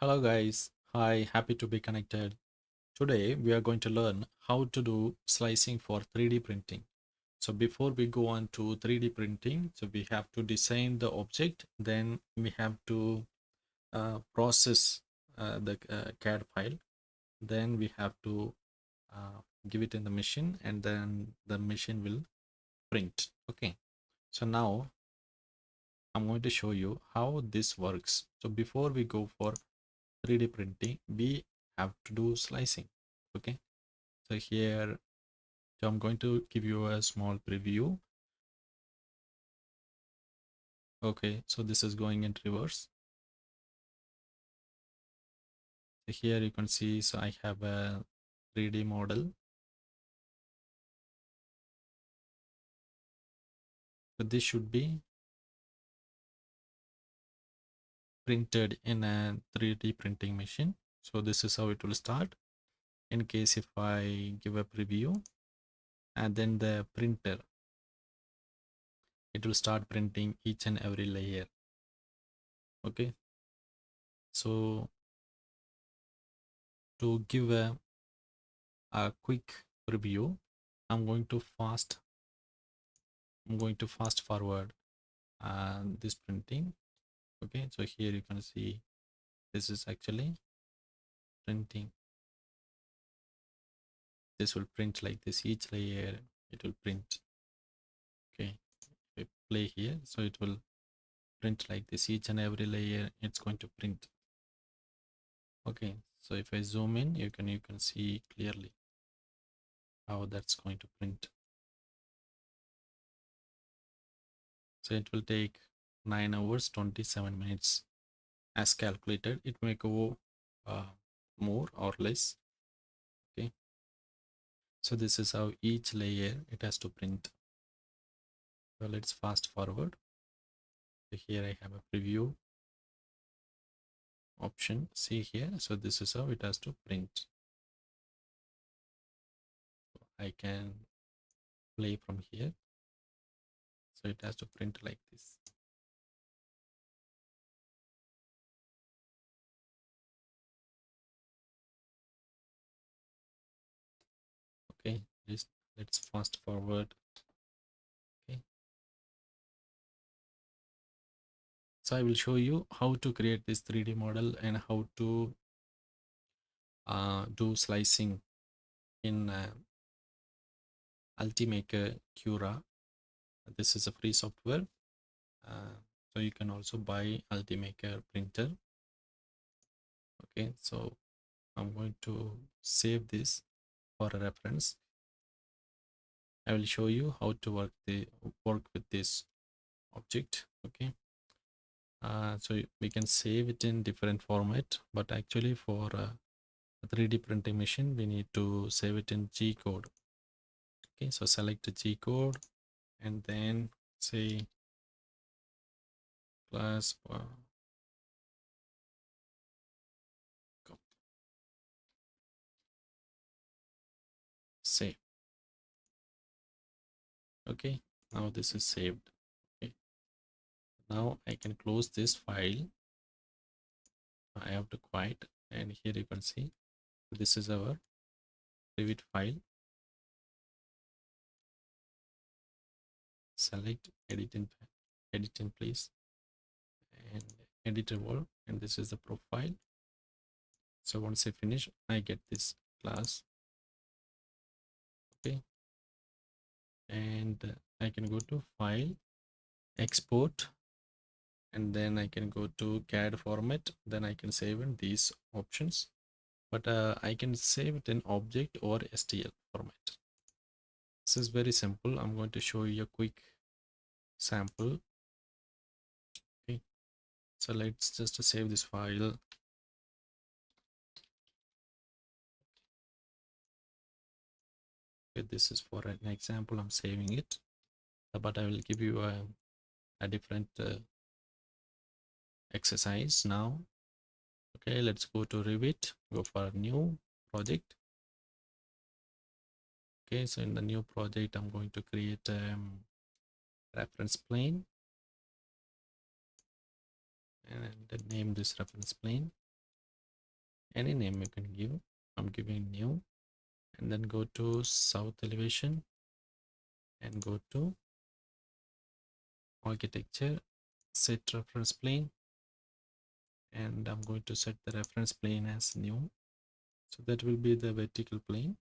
Hello guys, hi, happy to be connected. Today we are going to learn how to do slicing for 3D printing. So before we go on to 3D printing, so we have to design the object, then we have to process the CAD file, then we have to give it in the machine, and then the machine will print. Okay, so now I'm going to show you how this works. So before we go for 3D printing, we have to do slicing. Okay, so here, so I'm going to give you a small preview. Okay, so this is going in reverse. So here you can see, so I have a 3D model. So this should be printed in a 3D printing machine. So this is how it will start. In case if I give a preview, and then the printer, it will start printing each and every layer. Okay, so to give a quick preview, I'm going to fast forward this printing. Okay, so here you can see this is actually printing. This will print like this, each layer it will print. Okay, if I play here, so it will print like this, each and every layer it's going to print. Okay, so if I zoom in, you can see clearly how that's going to print. So it will take 9 hours 27 minutes as calculated. It may go more or less. Okay, so this is how each layer it has to print. So let's fast forward. So here I have a preview option. See here, so this is how it has to print. I can play from here, so it has to print like this. Okay, let's fast forward. Okay, so I will show you how to create this 3D model and how to do slicing in Ultimaker Cura. This is a free software, so you can also buy Ultimaker printer. Okay, so I'm going to save this for a reference. I will show you how to work with this object. Okay, so we can save it in different format, but actually for a 3D printing machine we need to save it in G code. Okay, so select the G code and then say class save. Okay, now this is saved. Okay, now I can close this file. I have to quiet, and here you can see this is our Revit file. Select edit in place and editor wall, and this is the profile. So once I finish, I get this class. Okay, and I can go to file, export, and then I can go to CAD format. Then I can save in these options, but I can save it in object or STL format. This is very simple. I'm going to show you a quick sample. Okay, so let's just save this file. Okay, this is for an example, I'm saving it, but I will give you a different exercise now. Okay, let's go to Revit, go for a new project. Okay, so in the new project I'm going to create a reference plane and name this reference plane. any name you can give. I'm giving new, and then go to south elevation and go to architecture, set reference plane, and I'm going to set the reference plane as new. So that will be the vertical plane.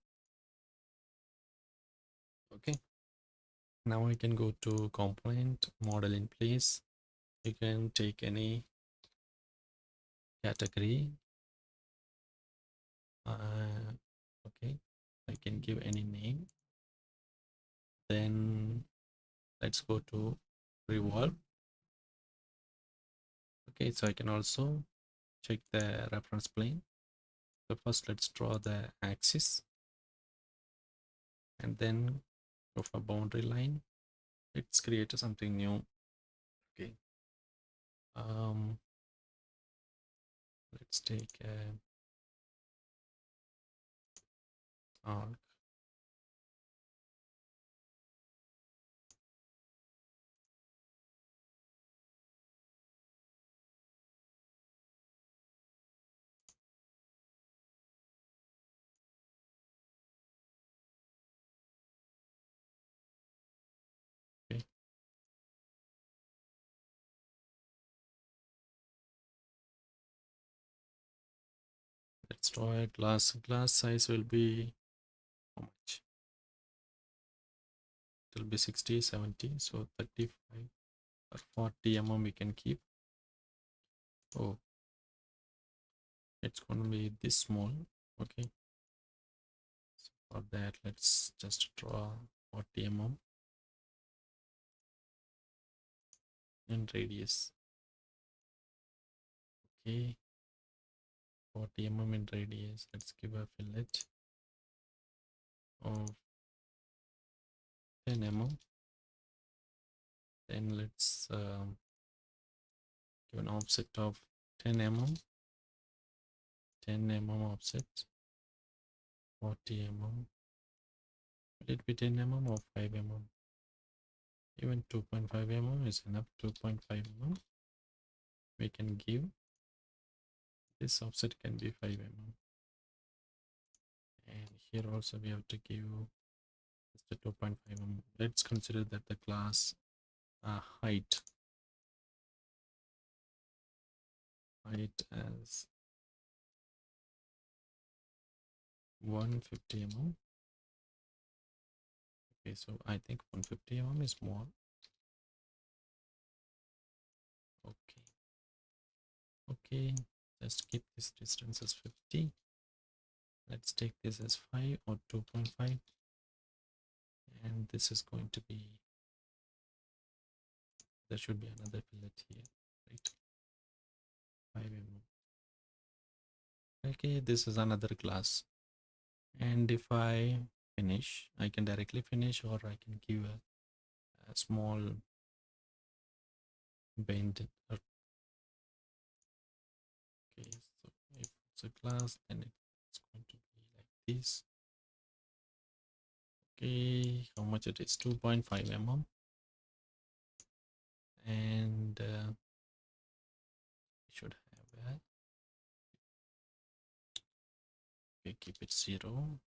Okay. Now I can go to component, model in place. You can take any category. Okay, I can give any name. Then let's go to revolve. Okay, so I can also check the reference plane. So first let's draw the axis and then go for boundary line. Let's create something new. Okay. Let's take a arc. Okay, let's draw a glass. Glass size will be how much? It will be 60, 70, so 35 or 40 mm we can keep. Oh, it's gonna be this small. Okay, so for that let's just draw 40 mm in radius. Okay, 40 mm in radius. Let's give a fillet of 10 mm. Then let's give an offset of 10 mm, 10 mm offset, 40 mm. Will it be 10 mm or 5 mm? Even 2.5 mm is enough. 2.5 mm we can give. This offset can be 5 mm. And here also we have to give just a 2.5 mm. Let's consider that the glass height as 150 mm. Okay, so I think 150 mm is more. Okay, okay, just keep this distance as 50. Let's take this as 5 or 2.5, and this is going to be, there should be another fillet here, right? 5 mm. Okay, this is another glass, and if I finish, I can directly finish, or I can give a small bend. Okay, so if it's a glass, then it's going to be like this. Okay, how much it is? 2.5 mm, and we should have a, okay, keep it 0.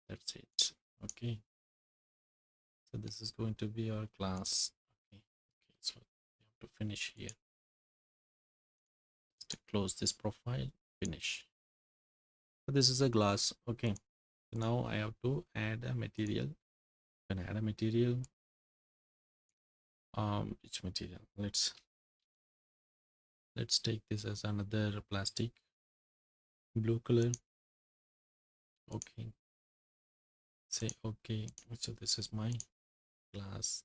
That's it. Okay, so this is going to be our class. Okay, okay, so we have to finish here. To close this profile, finish. So this is a glass. Okay, now I have to add a material. Can add a material. Which material? Let's take this as another plastic, blue color. Okay, say okay. So this is my glass.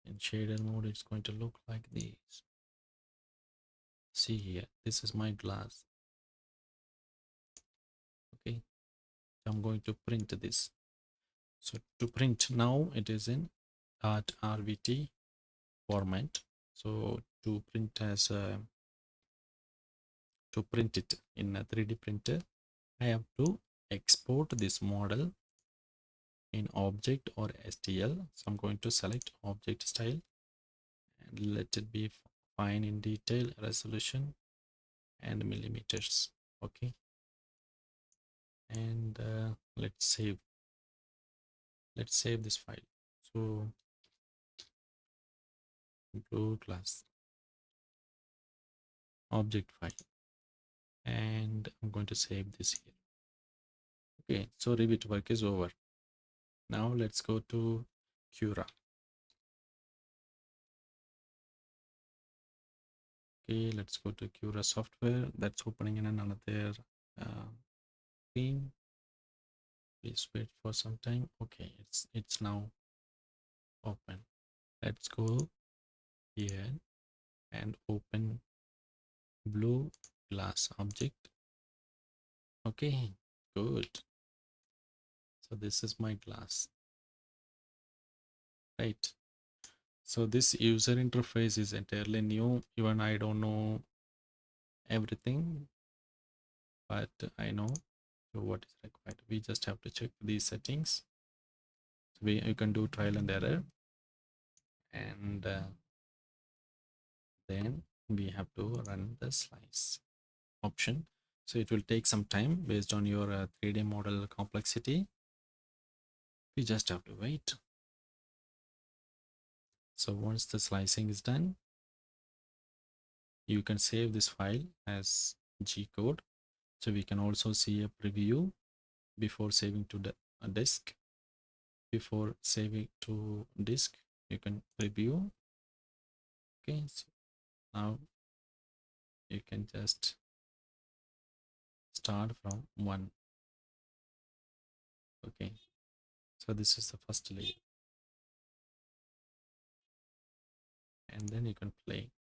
In shader mode, it's going to look like this. See here, this is my glass. Okay, I'm going to print this. So to print now, it is in .rvt format. So to print to print it in a 3D printer, I have to export this model in object or STL. So I'm going to select object style and let it be fine in detail resolution. and millimeters. Okay, and let's save this file. So blue class object file, and I'm going to save this here. Okay, so Revit work is over. Now let's go to Cura. Okay, let's go to Cura software. That's opening in another uh, screen. Please wait for some time. Okay, it's now open. Let's go here and open blue glass object. Okay, good. So this is my glass, right? So this user interface is entirely new. Even I don't know everything, but I know what is required. We just have to check these settings. So you can do trial and error, and then we have to run the slice option. So it will take some time based on your 3D model complexity. We just have to wait. So once the slicing is done, you can save this file as G code. So we can also see a preview before saving to the disk. Before saving to disk, you can preview. Okay, so now you can just start from 1. Okay, so this is the first layer, and then you can play.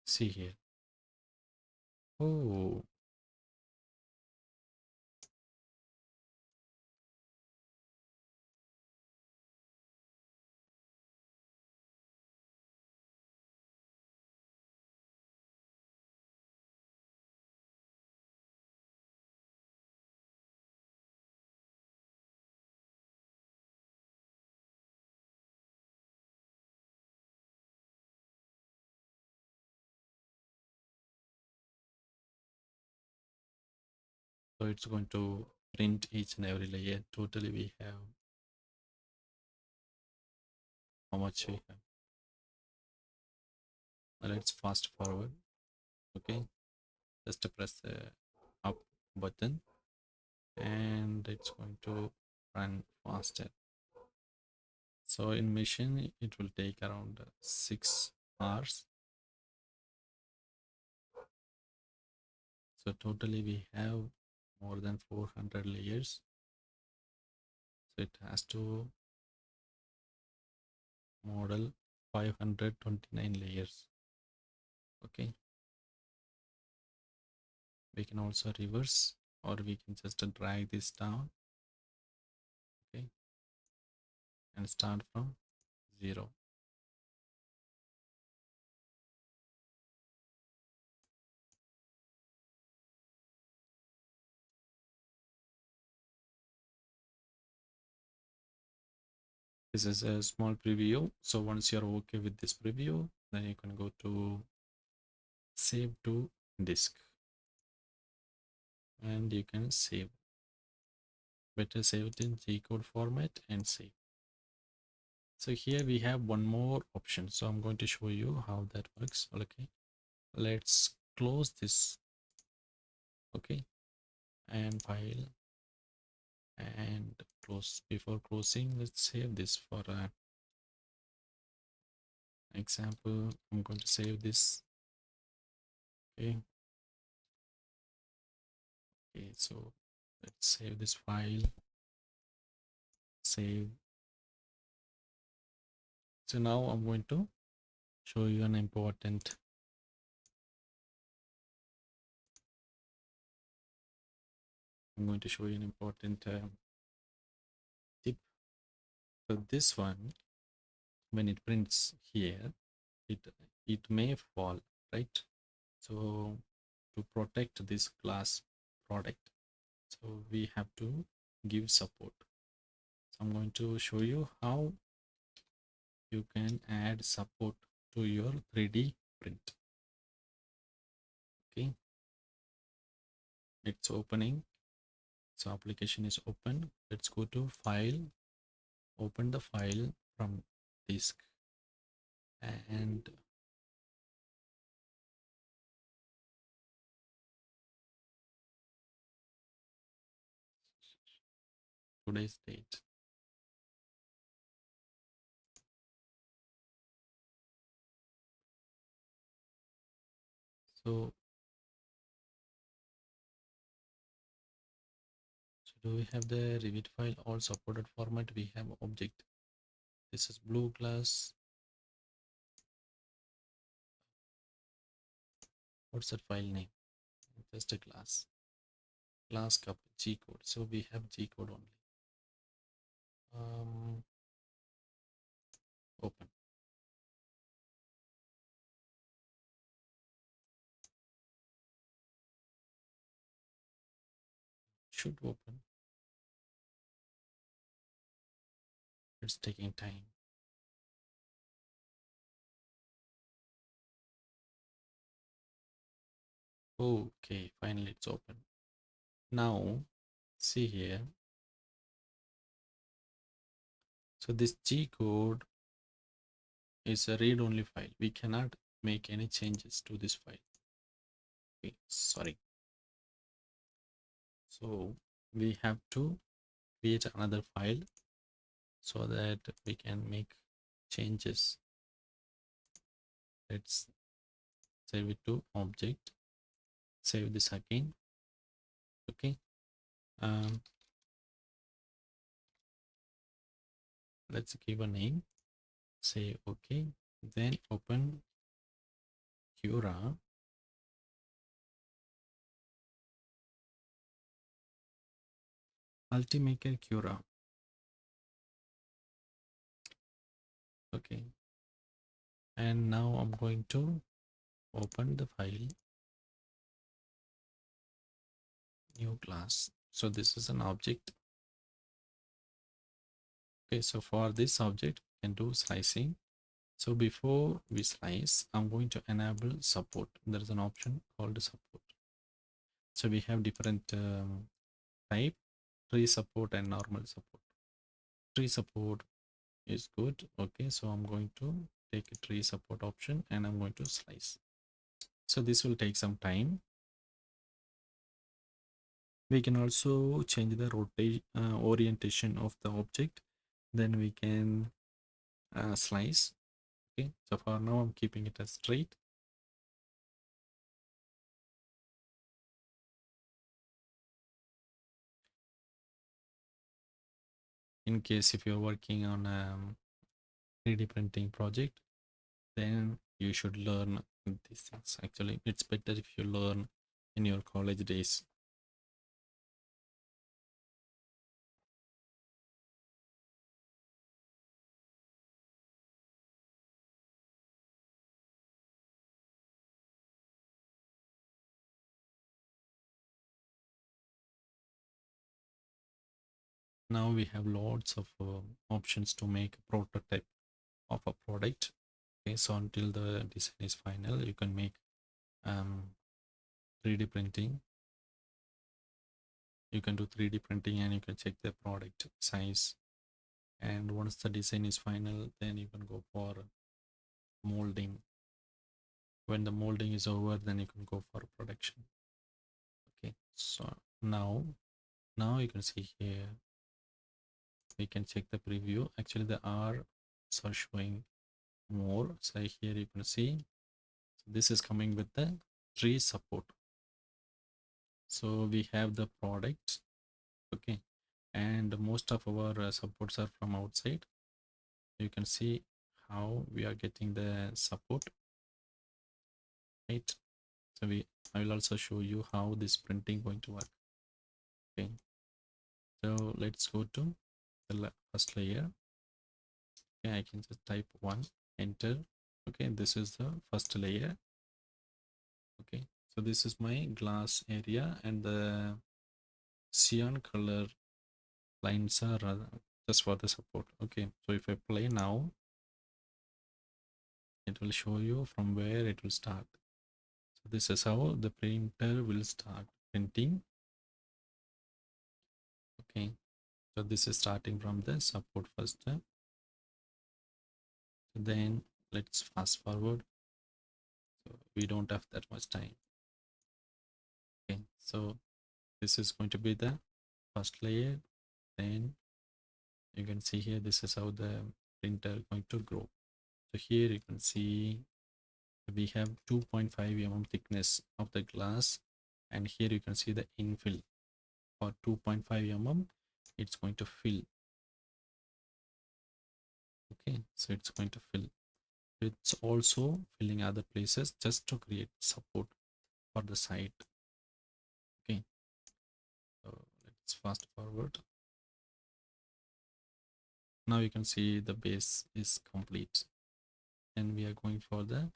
See here. Oh, so it's going to print each and every layer. Totally we have how much we have. Now let's fast forward. Okay, just to press the up button, and it's going to run faster. So in machine it will take around 6 hours. So totally we have more than 400 layers. So it has to model 529 layers. Okay, we can also reverse, or we can just drag this down. Okay, and start from 0. This is a small preview. So once you're okay with this preview, then you can go to save to disk, and you can save. Better save it in G code format and save. So here we have one more option. So I'm going to show you how that works. Okay, let's close this. Okay, and file and close. Before closing, let's save this for example. I'm going to save this. Okay, okay, so let's save this file. Save. So now I'm going to show you an important tip. So this one, when it prints here, it it may fall, right? So to protect this glass product, so we have to give support. So I'm going to show you how you can add support to your 3D print. it's opening. So application is open. Let's go to file, open the file from disk, and today's date. So do we have the Revit file? All supported format? We have object. This is blue class. What's that file name? Just a class cup G code. So we have G code only. Open. Should open. It's taking time. Okay, finally it's open. Now see here. So this G code is a read-only file. We cannot make any changes to this file. Okay, sorry. So we have to create another file so that we can make changes. Let's save it to object, save this again. Okay, let's give a name, say okay, then open Cura, Ultimaker Cura. Okay, and now I'm going to open the file, new class. So this is an object. Okay, so for this object we can do slicing. So before we slice, I'm going to enable support. There is an option called support. So we have different type, tree support and normal support. Tree support is good. Okay, so I'm going to take a tree support option and I'm going to slice. So this will take some time. We can also change the rotation orientation of the object. Then we can slice. Okay, so for now I'm keeping it as straight. In case if you're working on a 3D printing project, then you should learn these things. Actually, it's better if you learn in your college days. Now we have lots of options to make a prototype of a product. Okay, so until the design is final, you can make 3D printing. You can do 3D printing and you can check the product size. And once the design is final, then you can go for molding. When the molding is over, then you can go for production. Okay, so now you can see here, we can check the preview. Actually the R are showing more. So here you can see this is coming with the tree support. So we have the product. Okay, and most of our supports are from outside. You can see how we are getting the support, right? So I will also show you how this printing going to work. Okay, so let's go to the first layer. Okay, I can just type 1, enter. Okay, this is the first layer. Okay, so this is my glass area and the cyan color lines are just for the support. Okay, so if I play now, it will show you from where it will start. So this is how the printer will start printing. Okay, so this is starting from the support first. Then let's fast forward. So we don't have that much time. Okay, so this is going to be the first layer. Then you can see here, this is how the printer going to grow. So here you can see we have 2.5 mm thickness of the glass, and here you can see the infill for 2.5 mm. It's going to fill. Okay, so it's going to fill. It's also filling other places just to create support for the site. Okay, so let's fast forward. Now you can see the base is complete, and we are going for the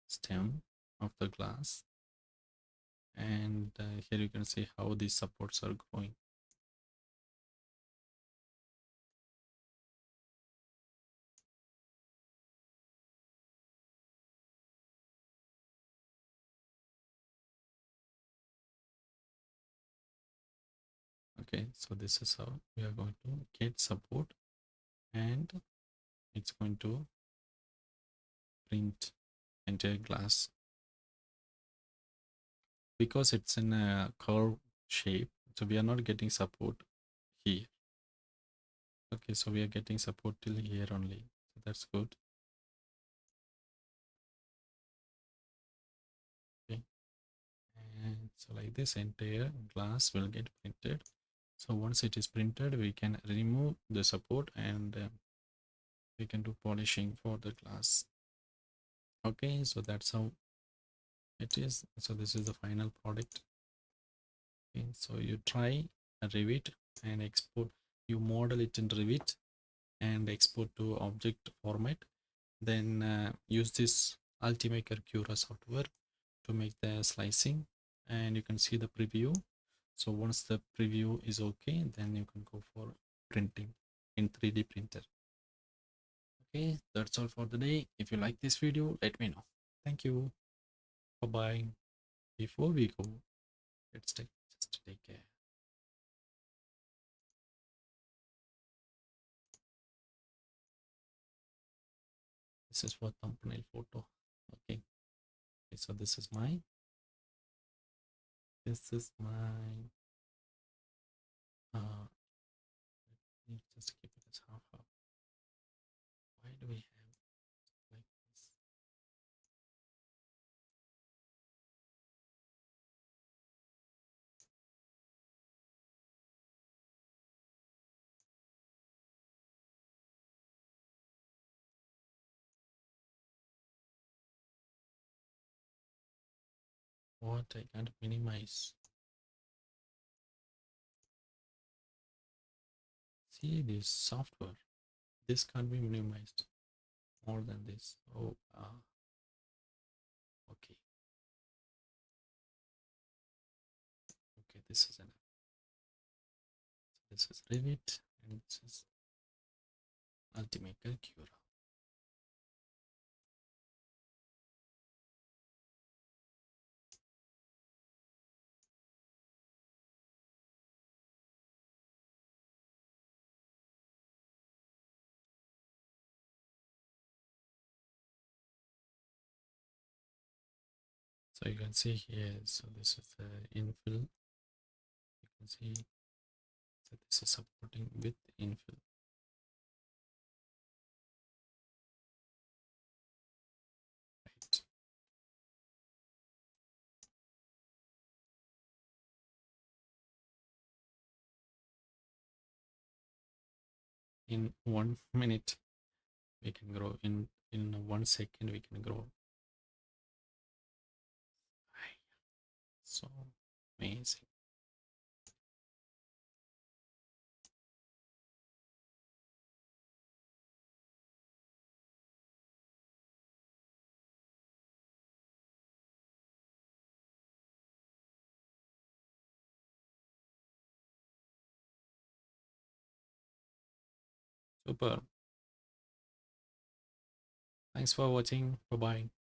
stem of the glass. And here you can see how these supports are growing. Okay, so this is how we are going to get support, and it's going to print entire glass. Because it's in a curve shape, so we are not getting support here. Okay, so we are getting support till here only, so that's good. Okay, and so like this entire glass will get printed. So once it is printed, we can remove the support, and we can do polishing for the glass. Okay, so that's how it is. So this is the final product. Okay, so you try Revit and export. You model it in Revit and export to object format. Then use this Ultimaker Cura software to make the slicing, and you can see the preview. So once the preview is okay, then you can go for printing in 3D printer. Okay, that's all for the day. If you like this video, let me know. Thank you. Bye bye. Before we go, let's take care. This is for thumbnail photo. Okay, so this is my let's just keep it as half. Why do we have like this? What, I can't minimize? See this software. This can't be minimized more than this. Oh, okay. Okay, this is enough. This is Revit, and this is Ultimaker Cura. So you can see here, so this is the infill. You can see that this is supporting with infill. Right. In 1 minute, we can grow. In 1 second, we can grow. So amazing. Super. Thanks for watching. Bye bye.